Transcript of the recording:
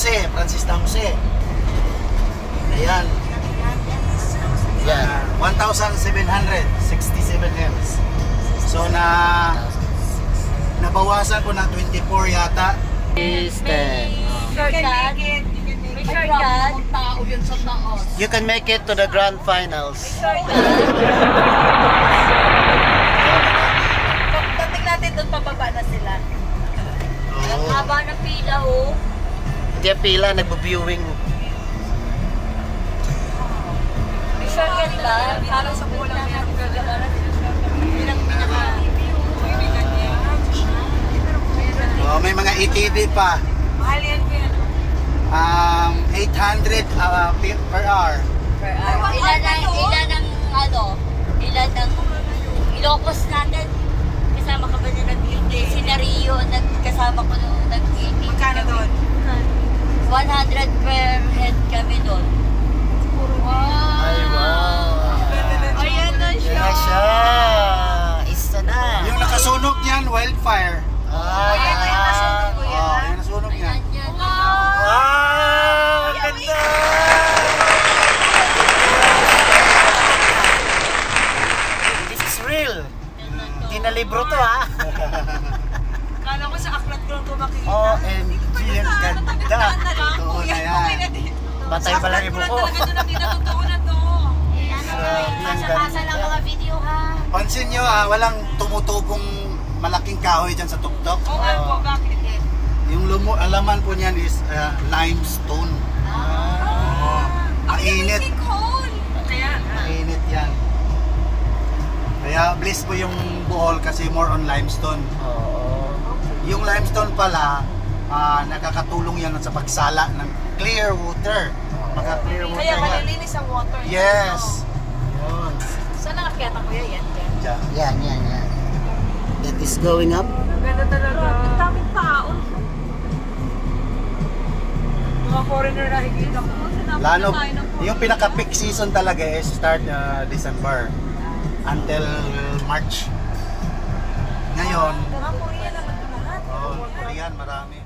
Jose, Francisca Jose. Ayan. Yan. 1,767 M's. So nabawasan ko ng 24 yata. Is 10. You can make it to the grand finals. Pagdating natin doon, pababa na sila. Ang haba ng pila, oh. Hindi ang pila, nagbo-viewing. Sure ka, diba? Parang sa bulang meron gagawin. Oh, may mga ATV pa. Mahal yan kaya. 800 per hour. Ilan ng Ilocos natin. Kasama ka ba na nag-scenario, nagkasama ko nung nag-ATV. Magkano doon? 100 per head kami doon. Wow! Ay, wow! Ayan na siya! Yan siya! Isa na! Yung nakasunog niyan, wildfire. Ah, Ayan na yung nasunog ko yan. Oh, yung nasunog niyan. wow! Ang ganda! This is real! Hindi na libro to, ha? Kala ko sa aklat ko lang ko makikita. OMG, ang ganda! Totoo na yan. Batay pala ibo ko. Totoo na to. Pasa lang mga video, ha? Pansin nyo, walang tumutugong malaking kahoy dyan sa tuktok. Oo nga po, bakit? Yung alaman po niyan is limestone. Mainit. Kaya, Mainit yan. Kaya bliss po yung Bohol kasi more on limestone. Oo. Yung limestone pala, nakakatulong yan sa pagsala ng clear water. Maka-clear water kaya yan. malilinis ang water. Yes. Yun. Saan nakakyata ko yan? Diyan. Yan. That is going up. Ganda talaga. Ang daming tao. Mga foreigner na higita ko. Lalo, yung pinaka-peak season talaga is start December until March. Ngayon, Mga Korean naman ito lahat. Korean marami.